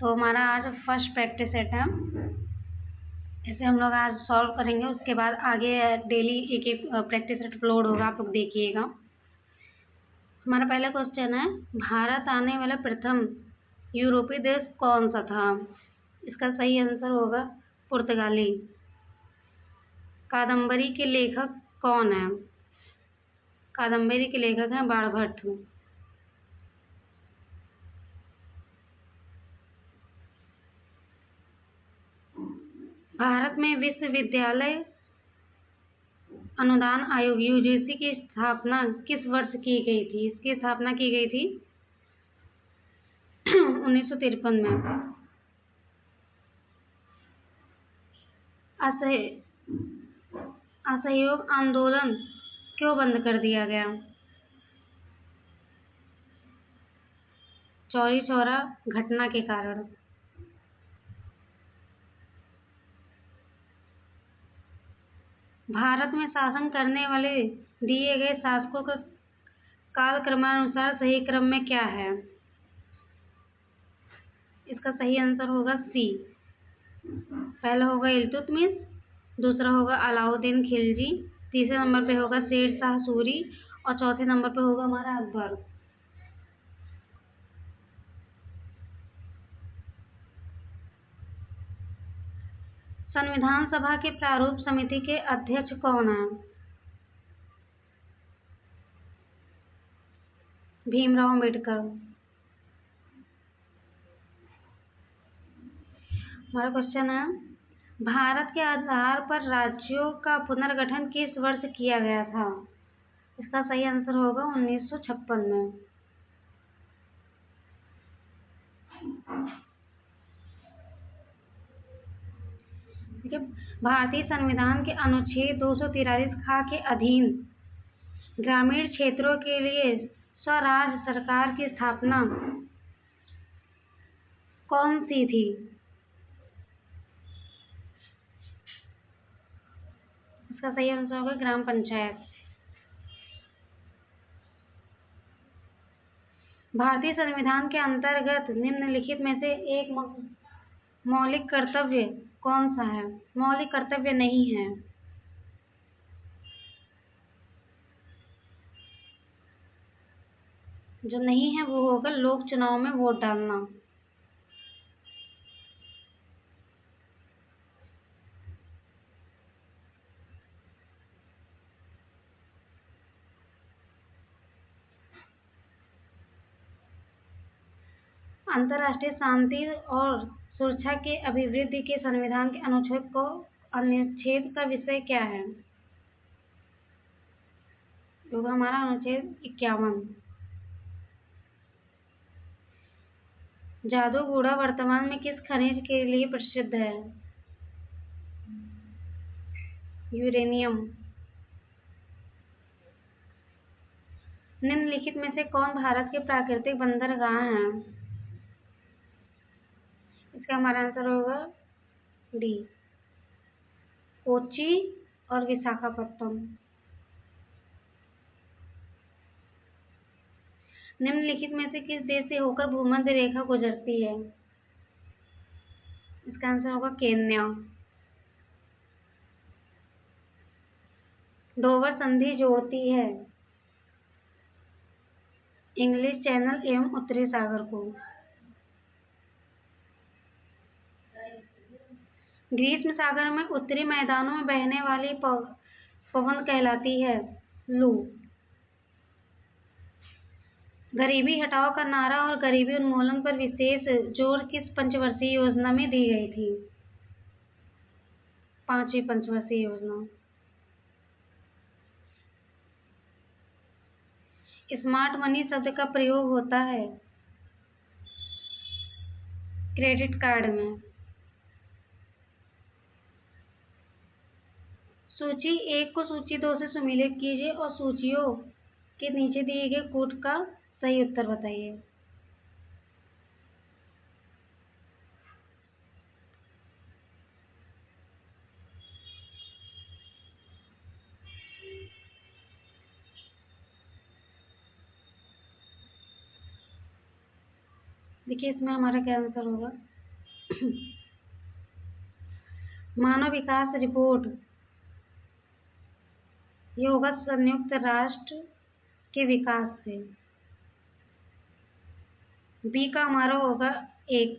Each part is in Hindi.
तो हमारा आज फर्स्ट प्रैक्टिस सेट है, इसे हम लोग आज सॉल्व करेंगे। उसके बाद आगे डेली एक एक प्रैक्टिस सेट अपलोड होगा, आप लोग देखिएगा। हमारा पहला क्वेश्चन है, भारत आने वाला प्रथम यूरोपीय देश कौन सा था? इसका सही आंसर होगा पुर्तगाली। कादम्बरी के लेखक कौन है? कादम्बरी के लेखक हैं बाणभट्ट। भारत में विश्वविद्यालय अनुदान आयोग यूजीसी की स्थापना किस वर्ष की गई थी? इसकी स्थापना की गई थी 1953 में। असहयोग आंदोलन क्यों बंद कर दिया गया? चौरी चौरा घटना के कारण। भारत में शासन करने वाले दिए गए शासकों का कालक्रमानुसार सही क्रम में क्या है? इसका सही आंसर होगा सी। पहला होगा इल्तुतमिश, दूसरा होगा अलाउद्दीन खिलजी, तीसरे नंबर पे होगा शेर शाह सूरी और चौथे नंबर पे होगा हमारा अकबर। संविधान सभा के प्रारूप समिति के अध्यक्ष कौन हैं? भीमराव अम्बेडकर। हमारा क्वेश्चन है, भारत के आधार पर राज्यों का पुनर्गठन किस वर्ष किया गया था? इसका सही आंसर होगा 1956 में। ठीक है। भारतीय संविधान के अनुच्छेद 243 ख के अधीन ग्रामीण क्षेत्रों के लिए स्वराज सरकार की स्थापना कौन सी थी? इसका सही आंसर होगा ग्राम पंचायत। भारतीय संविधान के अंतर्गत निम्नलिखित में से एक मौलिक कर्तव्य कौन सा है? मौलिक कर्तव्य नहीं है। जो नहीं है वो होगा लोक चुनाव में वोट डालना। अंतर्राष्ट्रीय शांति और सुरक्षा के अभिवृद्धि के संविधान के अनुच्छेद का विषय क्या है? होगा हमारा अनुच्छेद 51। जादूगोड़ा वर्तमान में किस खनिज के लिए प्रसिद्ध है? यूरेनियम। निम्नलिखित में से कौन भारत के प्राकृतिक बंदरगाह हैं? इसका हमारा आंसर होगा डी, कोच्चि और विशाखापट्टनम। निम्नलिखित में से किस देश से होकर भूमध्य रेखा गुजरती है? इसका आंसर होगा केन्या। डोवर संधि जोड़ती है इंग्लिश चैनल एवं उत्तरी सागर को। ग्रीष्म सागर में उत्तरी मैदानों में बहने वाली पवन कहलाती है लू। गरीबी हटाओ का नारा और गरीबी उन्मूलन पर विशेष जोर किस पंचवर्षीय योजना में दी गई थी? 5वीं पंचवर्षीय योजना। स्मार्ट मनी शब्द का प्रयोग होता है क्रेडिट कार्ड में। सूची 1 को सूची 2 से सुमेलित कीजिए और सूचियों के नीचे दिए गए कोड का सही उत्तर बताइए। देखिए इसमें हमारा क्या आंसर होगा। मानव विकास रिपोर्ट ये होगा संयुक्त राष्ट्र के विकास से। बी का हमारा होगा 1,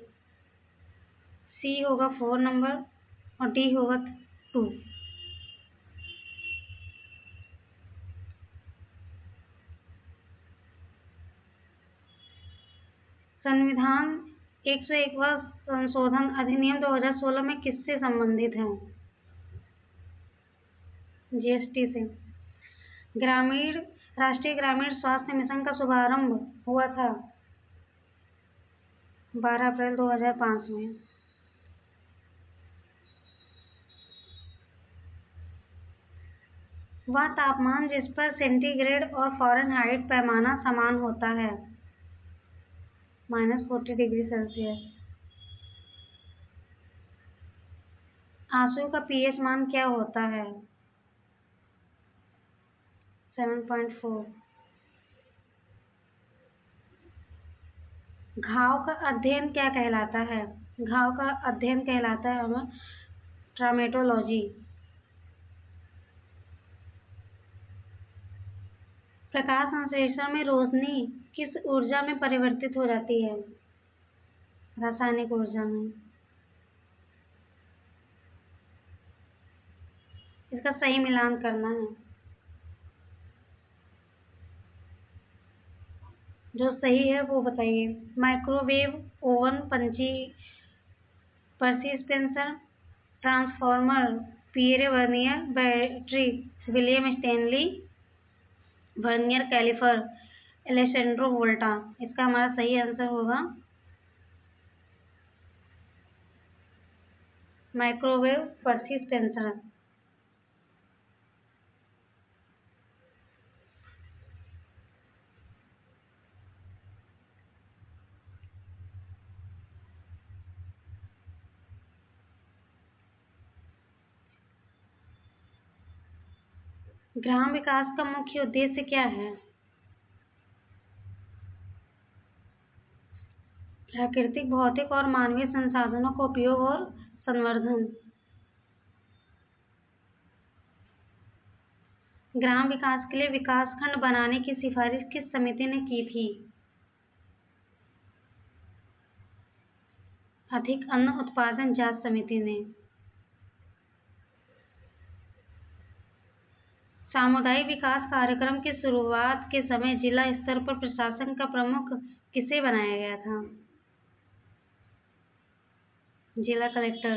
सी होगा 4 नंबर और डी होगा 2। संविधान 101वां संशोधन अधिनियम 2016 में किससे संबंधित है? जीएसटी से। राष्ट्रीय ग्रामीण स्वास्थ्य मिशन का शुभारंभ हुआ था 12 अप्रैल 2005 में। वह तापमान जिस पर सेंटीग्रेड और फ़ारेनहाइट पैमाना समान होता है -40 डिग्री सेल्सियस। आंसू का पीएच मान क्या होता है? 7.4। घाव का अध्ययन क्या कहलाता है? घाव का अध्ययन कहलाता है हमें ट्रामेटोलॉजी। प्रकाश संश्लेषण में रोशनी किस ऊर्जा में परिवर्तित हो जाती है? रासायनिक ऊर्जा में। इसका सही मिलान करना है। जो सही है वो बताइए। Microwave oven, Percy Spencer, transformer, Pierre Vernier, battery, William Stanley, Vernier caliper, Alessandro Volta. इसका हमारा सही आंसर होगा माइक्रोवेव पर्सिस्टेंसर। ग्राम विकास का मुख्य उद्देश्य क्या है? प्राकृतिक, भौतिक और मानवीय संसाधनों का उपयोग और संवर्धन। ग्राम विकास के लिए विकासखंड बनाने की सिफारिश किस समिति ने की थी? अधिक अन्न उत्पादन जांच समिति ने। सामुदायिक विकास कार्यक्रम की शुरुआत के समय जिला स्तर पर प्रशासन का प्रमुख किसे बनाया गया था? जिला कलेक्टर।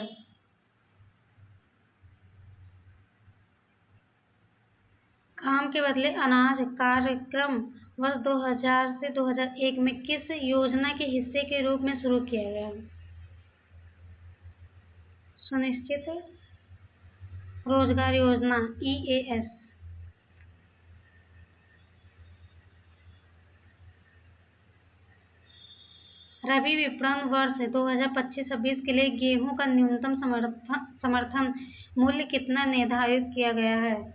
काम के बदले अनाज कार्यक्रम वर्ष 2000 से 2001 में किस योजना के हिस्से के रूप में शुरू किया गया? सुनिश्चित रोजगार योजना EAS। रबी विपणन वर्ष 2025-26 के लिए गेहूं का न्यूनतम समर्थन मूल्य कितना निर्धारित किया गया है?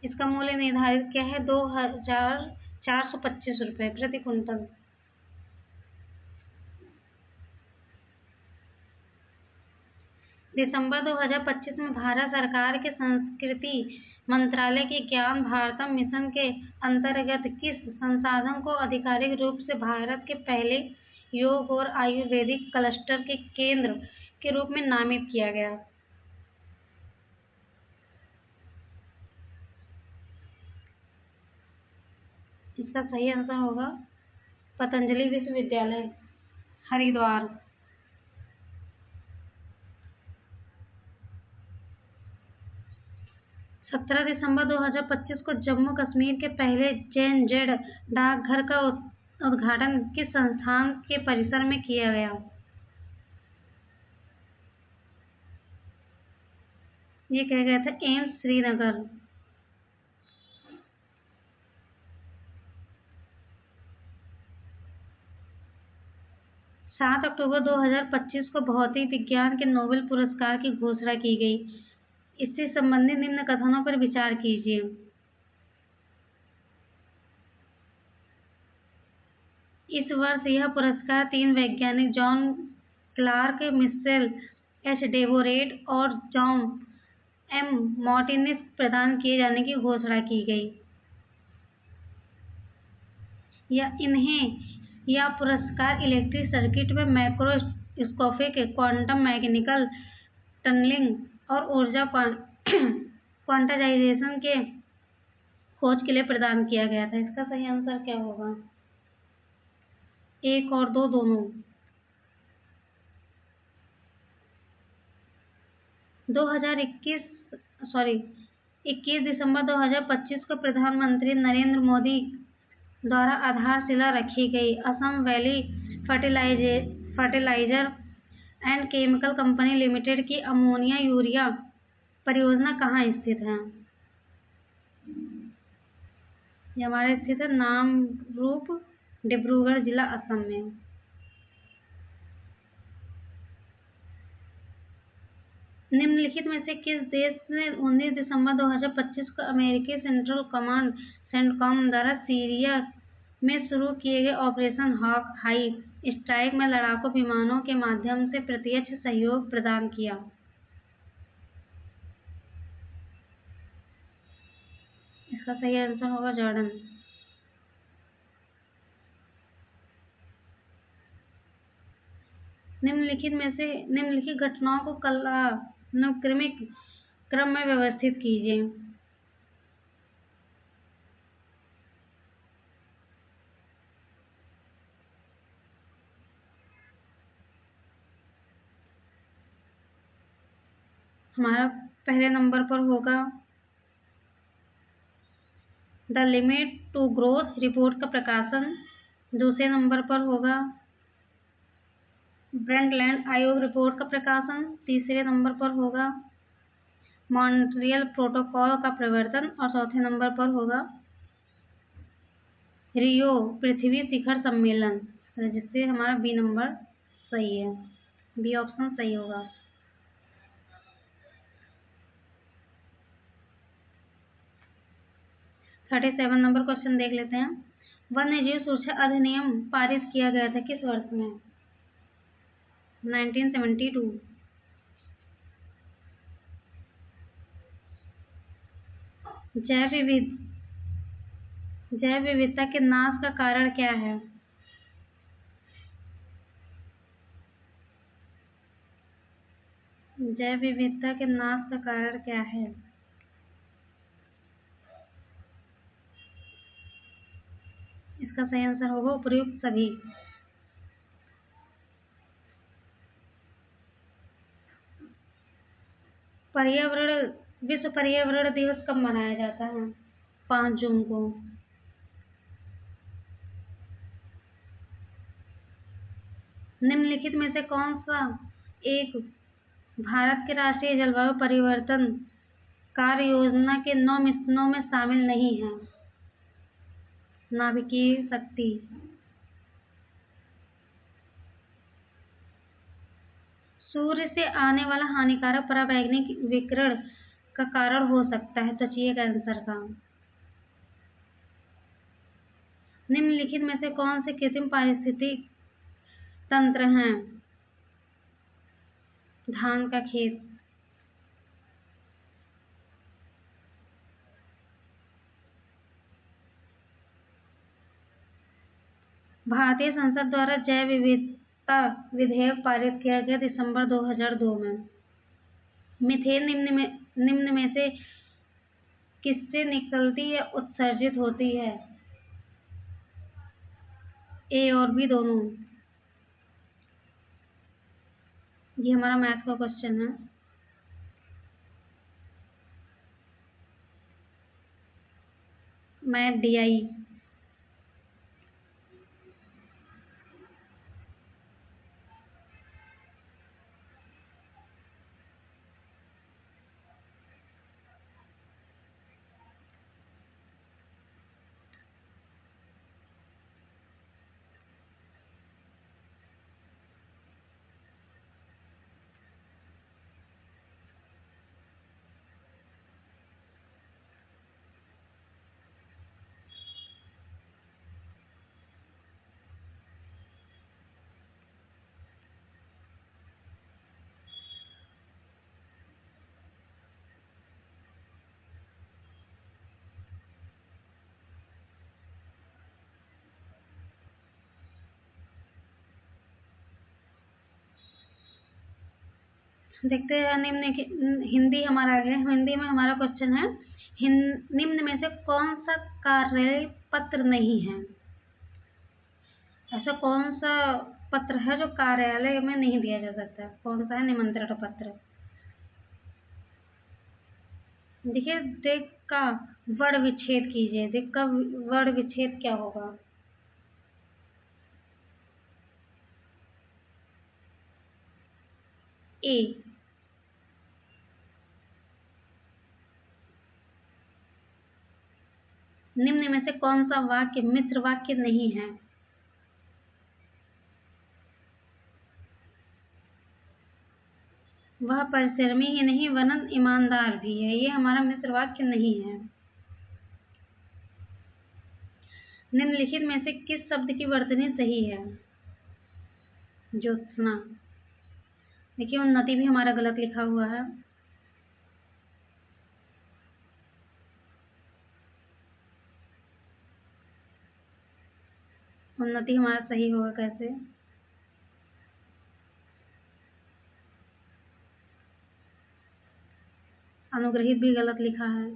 इसका मूल्य निर्धारित किया है 2425 रुपये प्रति कुंतल। दिसंबर 2025 में भारत सरकार के संस्कृति मंत्रालय के ज्ञान भारतम मिशन के अंतर्गत किस संसाधन को आधिकारिक रूप से भारत के पहले योग और आयुर्वेदिक क्लस्टर के केंद्र के रूप में नामित किया गया? इसका सही आंसर होगा पतंजलि विश्वविद्यालय, हरिद्वार। 17 दिसंबर 2025 को जम्मू कश्मीर के पहले JNZ डाकघर का उद्घाटन किस संस्थान के परिसर में किया गया? ये किया गया था एम्स श्रीनगर। 7 अक्टूबर 2025 को भौतिक विज्ञान के नोबेल पुरस्कार की घोषणा की गई। इससे संबंधित निम्न कथनों पर विचार कीजिए। इस वर्ष यह पुरस्कार 3 वैज्ञानिक जॉन क्लार्क, मिशेल एच डेवोरेट और जॉन एम मार्टिनेज प्रदान किए जाने की घोषणा की गई। यह पुरस्कार इलेक्ट्रिक सर्किट में मैक्रोस्कोपिक क्वांटम मैकेनिकल टनलिंग और ऊर्जा क्वांटाइजेशन के खोज के लिए प्रदान किया गया था। इसका सही आंसर क्या होगा? 1 और 2 दोनों। 21 दिसंबर 2025 को प्रधानमंत्री नरेंद्र मोदी द्वारा आधारशिला रखी गई। Assam valley fertilizer and chemical company limited की अमोनिया यूरिया परियोजना कहाँ स्थित है? ये हमारे स्थित है नामरूप, डिब्रूगढ़ जिला, असम में। निम्नलिखित में से किस देश ने 19 दिसंबर 2025 को अमेरिकी सेंट्रल कमांड सेंटकॉम द्वारा सीरिया में शुरू किए गए ऑपरेशन हॉक हाई स्ट्राइक में लड़ाकू विमानों के माध्यम से प्रत्यक्ष सहयोग प्रदान किया? इसका सही आंसर होगा जॉर्डन। निम्नलिखित घटनाओं को कालानुक्रमिक क्रम में व्यवस्थित कीजिए। हमारा पहले नंबर पर होगा the limit to growth report का प्रकाशन। दूसरे नंबर पर होगा ब्रेंडलैंड आयोग रिपोर्ट का प्रकाशन। तीसरे नंबर पर होगा मॉन्ट्रियल प्रोटोकॉल का प्रवर्तन और चौथे नंबर पर होगा रियो पृथ्वी शिखर सम्मेलन, जिससे हमारा बी नंबर सही है। बी ऑप्शन सही होगा। थर्टी 37 नंबर क्वेश्चन देख लेते हैं। वन्यजीव सुरक्षा अधिनियम पारित किया गया था किस वर्ष में? 1972। जैव विविधता के नाश का कारण क्या है? जैव विविधता के नाश का कारण क्या है? इसका सही आंसर होगा उपयुक्त सभी। विश्व पर्यावरण दिवस कब मनाया जाता है? 5 जून को। निम्नलिखित में से कौन सा एक भारत के राष्ट्रीय जलवायु परिवर्तन कार्य योजना के 9 मिशनों में शामिल नहीं है? नाभिकीय शक्ति। सूर्य से आने वाला हानिकारक पराबैंगनी विकिरण का कारण हो सकता है त्वचीय कैंसर का। निम्नलिखित में से कौन से कृत्रिम पारिस्थितिक तंत्र हैं? धान का खेत। भारतीय संसद द्वारा जैव विविधता विधेयक पारित किया गया दिसंबर 2002 में। मीथेन निम्न में से किससे निकलती या उत्सर्जित होती है? ए और बी दोनों। ये हमारा मैथ का क्वेश्चन है। Math DI। देखते हैं निम्न की हिंदी हमारा आगे। हिंदी में हमारा क्वेश्चन है, निम्न में से कौन सा कार्य पत्र नहीं है? ऐसा कौन सा पत्र है जो कार्यालय में नहीं दिया जा सकता? कौन सा है निमंत्रण पत्र? देखिए, देख का वर्ण विच्छेद कीजिए। देख का वर्ण विच्छेद क्या होगा? ए। निम्न में से कौन सा वाक्य मिश्र वाक्य नहीं है? वह परिश्रमी ही नहीं वरन ईमानदार भी है। ये हमारा मिश्र वाक्य नहीं है। निम्नलिखित में से किस शब्द की वर्तनी सही है? ज्योत्सना। देखिए, उन्नति भी हमारा गलत लिखा हुआ है। उन्नति हमारा सही होगा कैसे? अनुग्रहित भी गलत लिखा है।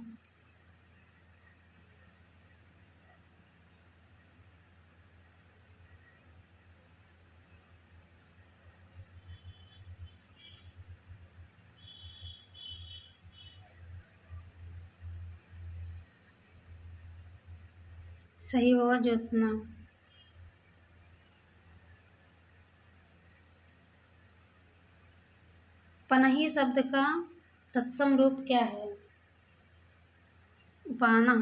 सही होगा ज्योत्सना। पनही शब्द का तत्सम रूप क्या है? उपाना।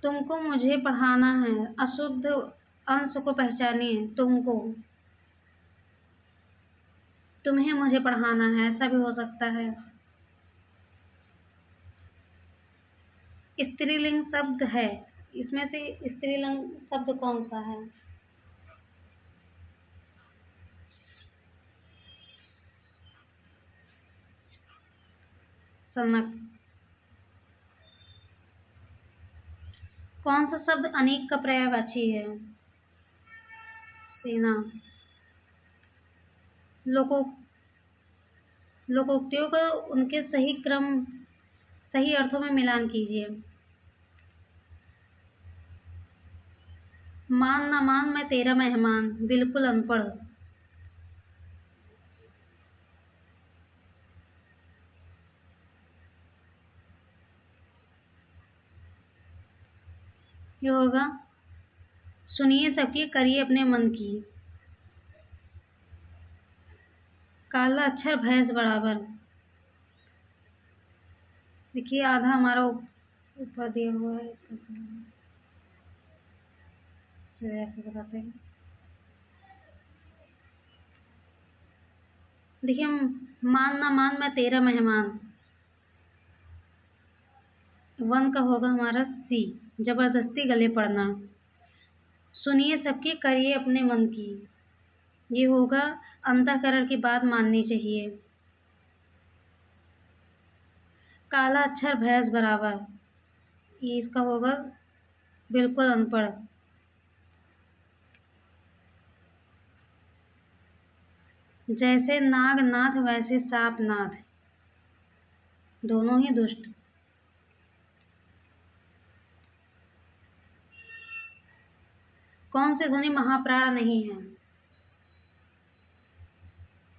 तुमको मुझे पढ़ाना है। अशुद्ध अंश को पहचानिए। तुमको, तुम्हें मुझे पढ़ाना है, ऐसा भी हो सकता है। स्त्रीलिंग शब्द है, इसमें से स्त्रीलिंग शब्द कौन सा है? सनक। कौन सा शब्द अनेक का पर्यायवाची है? सेना। लोको लोकोक्तियों को उनके सही अर्थों में मिलान कीजिए। मान ना मान मैं तेरा मेहमान, बिल्कुल अनपढ़। ये होगा, सुनिए सबकी करिए अपने मन की। काला अक्षर भैंस बराबर। देखिए, आधा हमारा ऊपर दिया हुआ है। चलिए ऐसे बताते हैं। देखिए, मान ना मान मैं तेरा मेहमान, वन का होगा हमारा सी, जबरदस्ती गले पड़ना। सुनिए सबकी करिए अपने मन की, ये होगा अंतःकरण की बात माननी चाहिए। काला अक्षर भैंस बराबर, ये इसका होगा बिल्कुल अनपढ़। जैसे नाग नाथ वैसे सांप नाथ, दोनों ही दुष्ट। कौन सी ध्वनि महाप्राण नहीं है?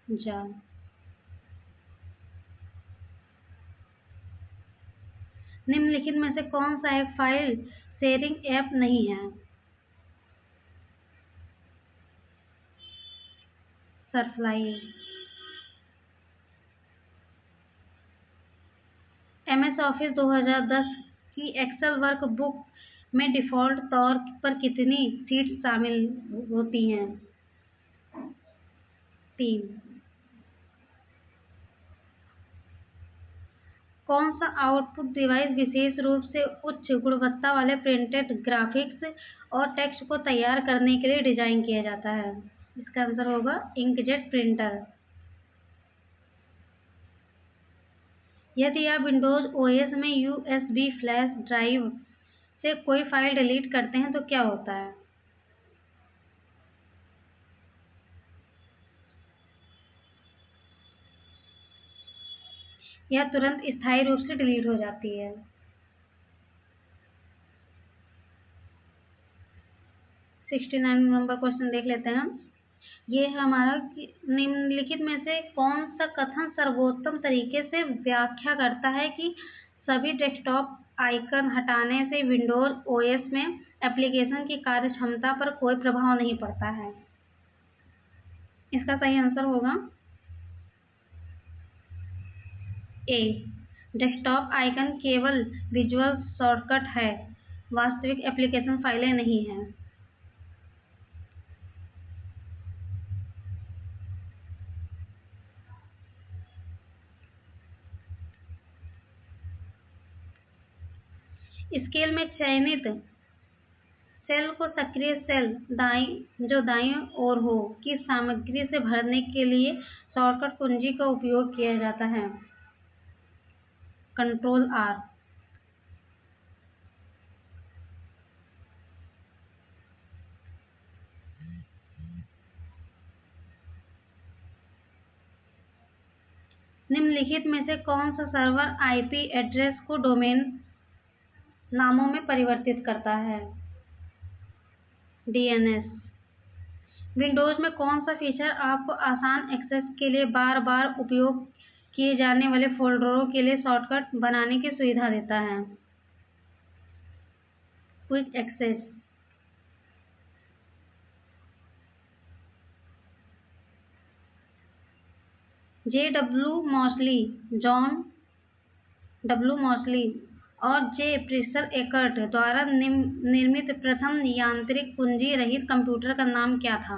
जा। निम्नलिखित में से कौन सा एक फाइल शेयरिंग ऐप नहीं है? सरफ्लाई। MS ऑफिस 2010 की एक्सेल वर्कबुक में डिफ़ॉल्ट तौर पर कितनी शीट्स शामिल होती हैं? 3। कौन सा आउटपुट डिवाइस विशेष रूप से उच्च गुणवत्ता वाले प्रिंटेड ग्राफिक्स और टेक्स्ट को तैयार करने के लिए डिज़ाइन किया जाता है? इसका आंसर होगा इंकजेट प्रिंटर। यदि आप विंडोज ओएस में USB फ्लैश ड्राइव से कोई फाइल डिलीट करते हैं तो क्या होता है? यह तुरंत स्थायी रूप से डिलीट हो जाती है। 69 नंबर क्वेश्चन देख लेते हैं हम। ये है हमारा कि निम्नलिखित में से कौन सा कथन सर्वोत्तम तरीके से व्याख्या करता है कि सभी डेस्कटॉप आइकन हटाने से विंडोज ओएस में एप्लीकेशन की कार्यक्षमता पर कोई प्रभाव नहीं पड़ता है। इसका सही आंसर होगा ए। डेस्कटॉप आइकन केवल विजुअल शॉर्टकट है, वास्तविक एप्लीकेशन फाइलें नहीं हैं। स्केल में चयनित सेल को सक्रिय सेल जो दाईं ओर हो की सामग्री से भरने के लिए शॉर्टकट कुंजी का उपयोग किया जाता है, कंट्रोल आर। निम्नलिखित में से कौन सा सर्वर आईपी एड्रेस को डोमेन नामों में परिवर्तित करता है, डीएनएस। विंडोज में कौन सा फीचर आपको आसान एक्सेस के लिए बार बार उपयोग किए जाने वाले फोल्डरों के लिए शॉर्टकट बनाने की सुविधा देता है, क्विक एक्सेस। जॉन डब्ल्यू मॉसली और जे प्रिस्टर एकर्ट द्वारा निर्मित प्रथम यांत्रिक कुंजी रहित कंप्यूटर का नाम क्या था?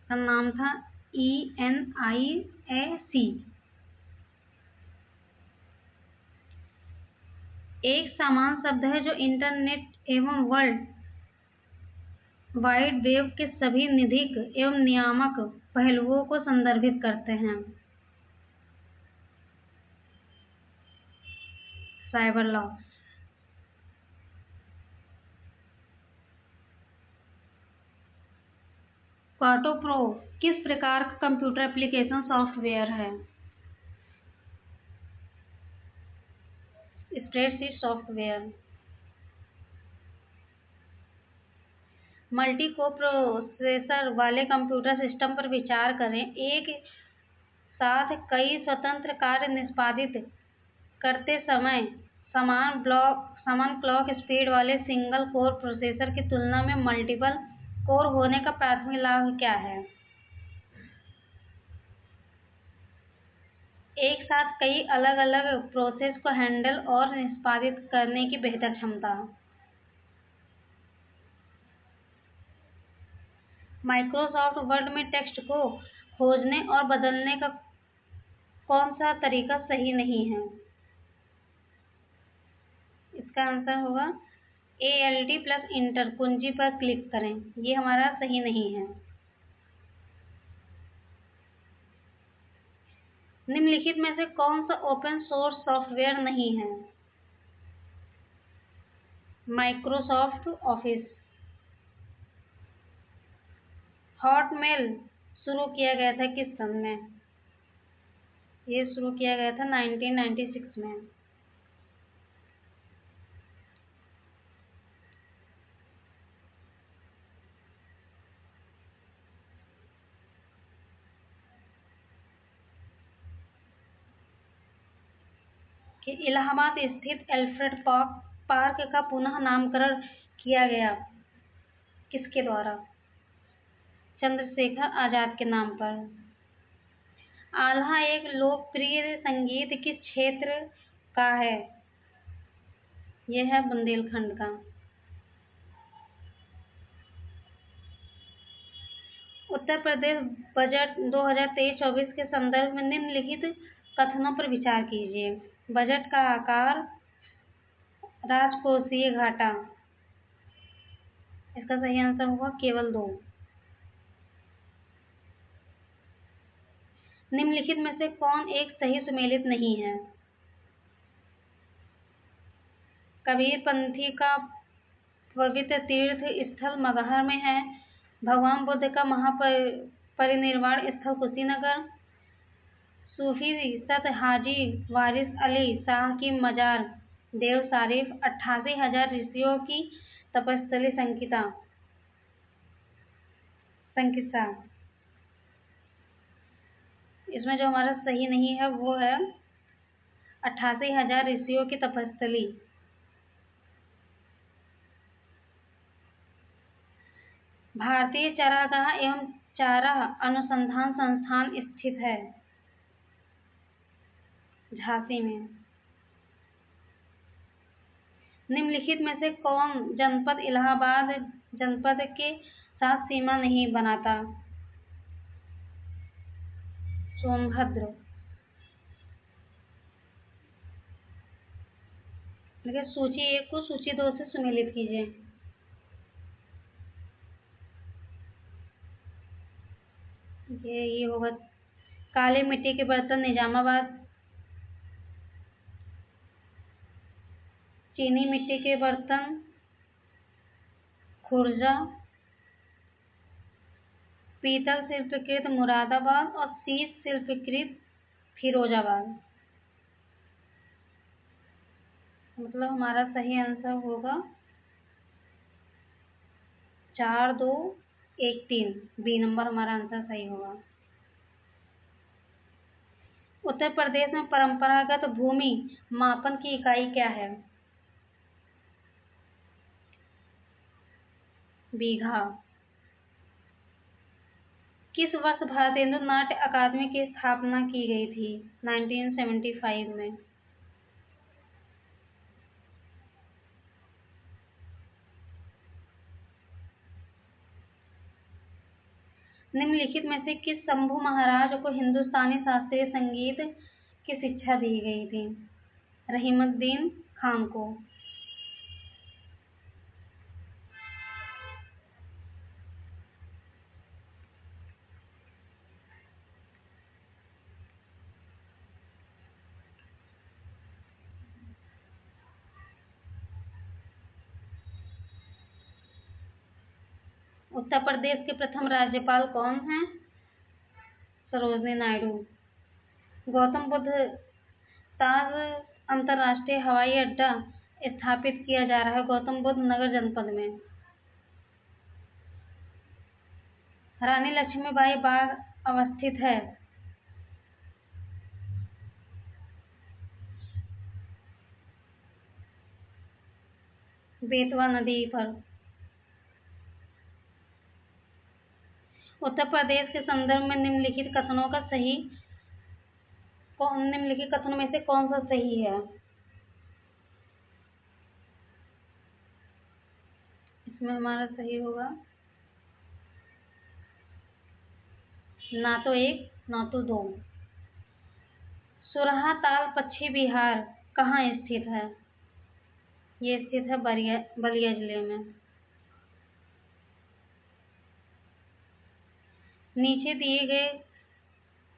का नाम था ENIAC। एक समान शब्द है जो इंटरनेट एवं वर्ल्ड वाइड वेब के सभी निधिक एवं नियामक पहलुओं को संदर्भित करते हैं, साइबर लॉ। क्वाटो प्रो किस प्रकार का कंप्यूटर एप्लीकेशन सॉफ्टवेयर है? Spreadsheet software. मल्टी को प्रोसेसर वाले कंप्यूटर सिस्टम पर विचार करें। एक साथ कई स्वतंत्र कार्य निष्पादित करते समय समान क्लॉक स्पीड वाले सिंगल कोर प्रोसेसर की तुलना में मल्टीपल कोर होने का प्राथमिक लाभ क्या है? एक साथ कई अलग अलग प्रोसेस को हैंडल और निष्पादित करने की बेहतर क्षमता। माइक्रोसॉफ्ट वर्ड में टेक्स्ट को खोजने और बदलने का कौन सा तरीका सही नहीं है? इसका आंसर होगा ALT प्लस इंटर कुंजी पर क्लिक करें, ये हमारा सही नहीं है। निम्नलिखित में से कौन सा ओपन सोर्स सॉफ्टवेयर नहीं है? Microsoft office. हॉटमेल शुरू किया गया था किस सन में? ये शुरू किया गया था 1996 में। कि इलाहाबाद स्थित एल्फ्रेड पार्क का पुनः नामकरण किया गया किसके द्वारा? चंद्रशेखर आजाद के नाम पर। आल्हा एक लोकप्रिय संगीत किस क्षेत्र का है? यह है बुंदेलखंड का। उत्तर प्रदेश बजट 2023-24 के संदर्भ में निम्नलिखित कथनों पर विचार कीजिए। बजट का आकार, राजकोषीय घाटा। इसका सही आंसर होगा केवल 2। निम्नलिखित में से कौन एक सही सुमेलित नहीं है? कबीरपंथी का पवित्र तीर्थ स्थल मगहर में है। भगवान बुद्ध का महापरिनिर्वाण स्थल कुशीनगर। सूफी सत हाजी वारिस अली शाह की मजार देव शारिफ 88,000 ऋषियों की तपस्थली संकिसा। इसमें जो हमारा सही नहीं है वो है 88,000 ऋषियों की तपस्थली। भारतीय चारागाह एवं चारा अनुसंधान संस्थान स्थित है झांसी में। निम्नलिखित में से कौन जनपद इलाहाबाद जनपद के साथ सीमा नहीं बनाता? सोनभद्र। देखिए सूची 1 को सूची 2 से सुमेलित कीजिए। ये होगा काली मिट्टी के बर्तन निजामाबाद, चीनी मिट्टी के बर्तन खुर्जा, पीतल शिल्पकृत मुरादाबाद और शीश शिल्पकृत फिरोजाबाद। मतलब हमारा सही आंसर होगा 4, 2, 1, 3। बी नंबर हमारा आंसर सही होगा। उत्तर प्रदेश में परंपरागत भूमि मापन की इकाई क्या है? बीघा। किस वर्ष भारतेंदु नाट्य अकादमी की स्थापना की गई थी? 1975 में। निम्नलिखित में से किस शंभू महाराज को हिंदुस्तानी शास्त्रीय संगीत की शिक्षा दी गई थी? रहीमुद्दीन खान को। उत्तर प्रदेश के प्रथम राज्यपाल कौन हैं? सरोजिनी नायडू। गौतम बुद्ध ताज अंतरराष्ट्रीय हवाई अड्डा स्थापित किया जा रहा है गौतम बुद्ध नगर जनपद में। रानी लक्ष्मीबाई बाग अवस्थित है? बेतवा नदी पर। उत्तर प्रदेश के संदर्भ में निम्नलिखित कथनों में से कौन सा सही है? इसमें हमारा सही होगा ना तो 1 ना तो 2। सुरहा ताल पक्षी विहार कहाँ स्थित है? ये स्थित है बलिया जिले में।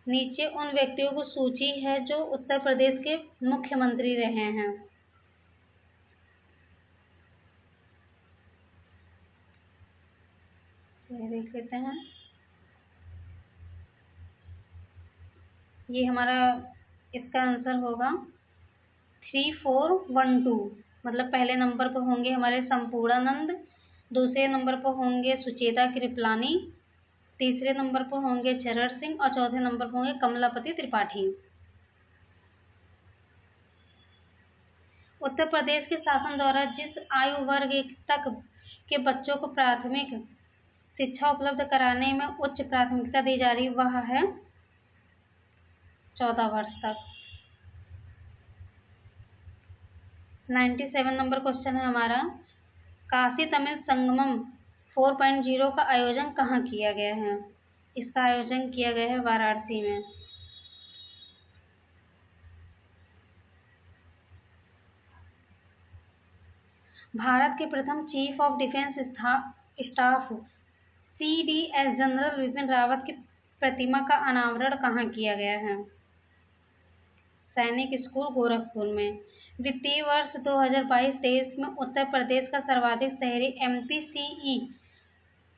नीचे उन व्यक्तियों की सूची है जो उत्तर प्रदेश के मुख्यमंत्री रहे हैं। देख लेते हैं। ये हमारा इसका आंसर होगा 3, 4, 1, 2। मतलब पहले नंबर पर होंगे हमारे संपूर्णानंद, दूसरे नंबर पर होंगे सुचेता कृपलानी, तीसरे नंबर पर होंगे चरण सिंह और चौथे नंबर पर होंगे कमलापति त्रिपाठी। उत्तर प्रदेश के शासन द्वारा जिस आयु वर्ग तक के बच्चों को प्राथमिक शिक्षा उपलब्ध कराने में उच्च प्राथमिकता दी जा रही वह है 14 वर्ष तक। 97 नंबर क्वेश्चन है हमारा काशी तमिल संगमम 4.0 का आयोजन कहाँ किया गया है? इसका आयोजन किया गया है वाराणसी में। भारत के प्रथम chief of defence staff CDS general Bipin Rawat की प्रतिमा का अनावरण कहाँ किया गया है? सैनिक स्कूल गोरखपुर में। वित्तीय वर्ष 2022-23 में उत्तर प्रदेश का सर्वाधिक शहरी MPCE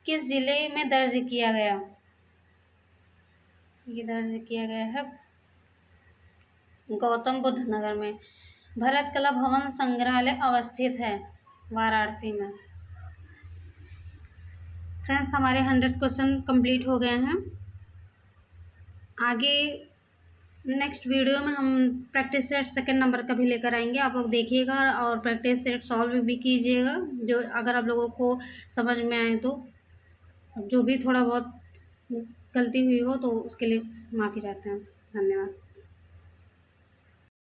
किस जिले में दर्ज किया गया? ये दर्ज किया गया है गौतम बुद्ध नगर में। भरत कला भवन संग्रहालय अवस्थित है वाराणसी में। फ्रेंड्स, हमारे 100 क्वेश्चन कंप्लीट हो गए हैं। आगे नेक्स्ट वीडियो में हम प्रैक्टिस सेट सेकंड नंबर का भी लेकर आएंगे, आप लोग देखिएगा और प्रैक्टिस सेट सॉल्व भी कीजिएगा, जो अगर आप लोगों को समझ में आए तो। जो भी थोड़ा बहुत गलती हुई हो तो उसके लिए माफ़ी चाहते हैं। धन्यवाद।